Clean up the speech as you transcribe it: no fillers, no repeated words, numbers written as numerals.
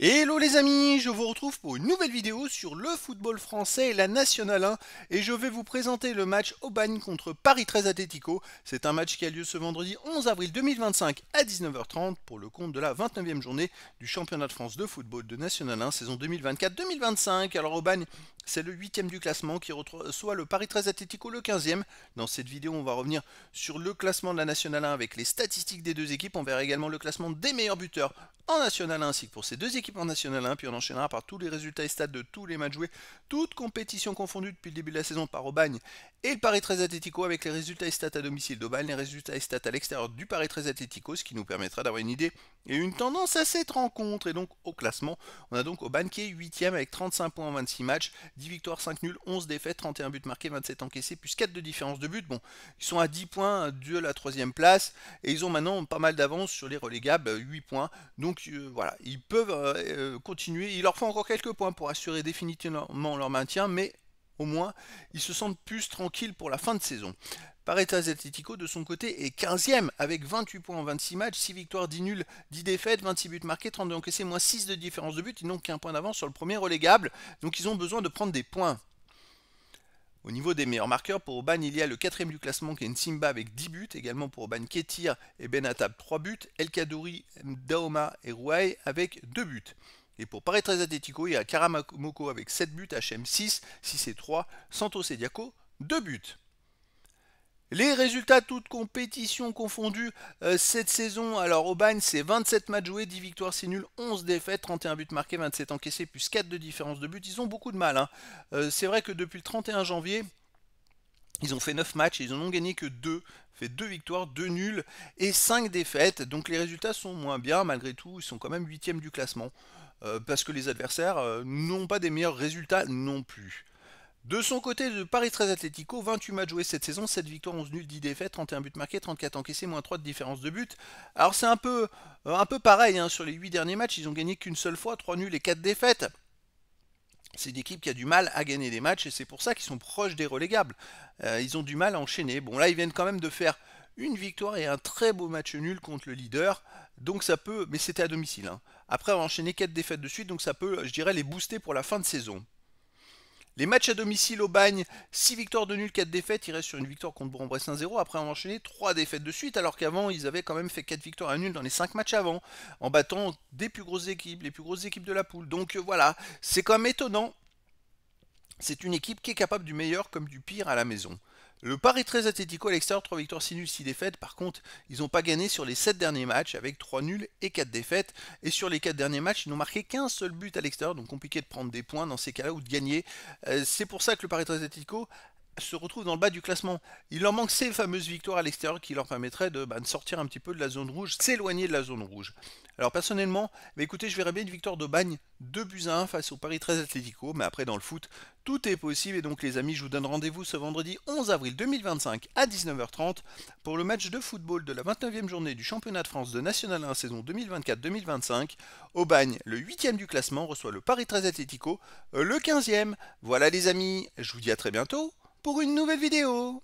Hello les amis, je vous retrouve pour une nouvelle vidéo sur le football français et la Nationale 1 et je vais vous présenter le match Aubagne contre Paris 13 Atlético. C'est un match qui a lieu ce vendredi 11 avril 2025 à 19h30 pour le compte de la 29e journée du championnat de France de football de Nationale 1 saison 2024-2025. Alors Aubagne, c'est le 8e du classement qui reçoit le Paris 13 Atlético le 15e. Dans cette vidéo, on va revenir sur le classement de la Nationale 1 avec les statistiques des deux équipes. On verra également le classement des meilleurs buteurs en National 1 ainsi que pour ces deux équipes en National 1, puis on enchaînera par tous les résultats et stats de tous les matchs joués, toutes compétitions confondues depuis le début de la saison par Aubagne et le Paris 13 Atlético avec les résultats et stats à domicile d'Aubagne, les résultats et stats à l'extérieur du Paris 13 Atlético, ce qui nous permettra d'avoir une idée et une tendance à cette rencontre. Et donc au classement, on a donc Aubagne qui est 8ème avec 35 points en 26 matchs, 10 victoires, 5 nuls, 11 défaites, 31 buts marqués, 27 encaissés, plus 4 de différence de but. Bon, ils sont à 10 points de la 3ème place et ils ont maintenant pas mal d'avance sur les relégables, 8 points. Donc voilà, ils peuvent continuer. Il leur faut encore quelques points pour assurer définitivement leur maintien, mais au moins ils se sentent plus tranquilles pour la fin de saison. Paretas Atlético de son côté est 15e avec 28 points en 26 matchs, 6 victoires, 10 nuls, 10 défaites, 26 buts marqués, 32 encaissés, moins 6 de différence de but. Ils n'ont qu'un point d'avance sur le premier relégable, donc ils ont besoin de prendre des points. Au niveau des meilleurs marqueurs, pour Aubagne, il y a le 4ème du classement qui est Nsimba avec 10 buts. Également pour Aubagne, Ketir et Benatab 3 buts. El Kadouri, Daoma et Rouaille avec 2 buts. Et pour Paris 13 Atlético, il y a Karamoko avec 7 buts, HM 6, 6 et 3, Santos et Diaco 2 buts. Les résultats toutes compétitions confondues cette saison, alors Aubagne c'est 27 matchs joués, 10 victoires, 6 nuls, 11 défaites, 31 buts marqués, 27 encaissés, plus 4 de différence de but. Ils ont beaucoup de mal, hein. C'est vrai que depuis le 31 janvier, ils ont fait 9 matchs et ils n'en ont gagné que 2. Fait 2 victoires, 2 nuls et 5 défaites. Donc les résultats sont moins bien, malgré tout, ils sont quand même 8e du classement. Parce que les adversaires n'ont pas des meilleurs résultats non plus. De son côté, de Paris 13 Atlético, 28 matchs joués cette saison, 7 victoires, 11 nuls, 10 défaites, 31 buts marqués, 34 encaissés, moins 3 de différence de but. Alors c'est un peu pareil, hein, sur les 8 derniers matchs, ils ont gagné qu'une seule fois, 3 nuls et 4 défaites. C'est une équipe qui a du mal à gagner des matchs et c'est pour ça qu'ils sont proches des relégables. Ils ont du mal à enchaîner. Bon là ils viennent quand même de faire une victoire et un très beau match nul contre le leader. Donc ça peut, mais c'était à domicile, hein. Après avoir enchaîné 4 défaites de suite, donc ça peut, je dirais, les booster pour la fin de saison. Les matchs à domicile au Bagne, 6 victoires de nul, 4 défaites, ils restent sur une victoire contre Bourg-en-Bresse 1-0, après avoir enchaîné 3 défaites de suite, alors qu'avant ils avaient quand même fait 4 victoires à nul dans les 5 matchs avant, en battant des plus grosses équipes, les plus grosses équipes de la poule. Donc voilà, c'est quand même étonnant. C'est une équipe qui est capable du meilleur comme du pire à la maison. Le Paris 13 Atlético à l'extérieur, 3 victoires, 6 nuls, 6 défaites. Par contre, ils n'ont pas gagné sur les 7 derniers matchs avec 3 nuls et 4 défaites. Et sur les 4 derniers matchs, ils n'ont marqué qu'un seul but à l'extérieur. Donc compliqué de prendre des points dans ces cas-là ou de gagner. C'est pour ça que le Paris 13 Atlético se retrouve dans le bas du classement. Il leur manque ces fameuses victoires à l'extérieur qui leur permettraient de sortir un petit peu de la zone rouge, s'éloigner de la zone rouge. Alors personnellement, écoutez, je verrais bien une victoire de Bagne 2 buts à 1 face au Paris 13 Atlético, mais après dans le foot, tout est possible et donc les amis, je vous donne rendez-vous ce vendredi 11 avril 2025 à 19h30 pour le match de football de la 29e journée du championnat de France de National 1 saison 2024-2025. Aubagne, le 8e du classement, reçoit le Paris 13 Atlético, le 15e. Voilà les amis, je vous dis à très bientôt pour une nouvelle vidéo.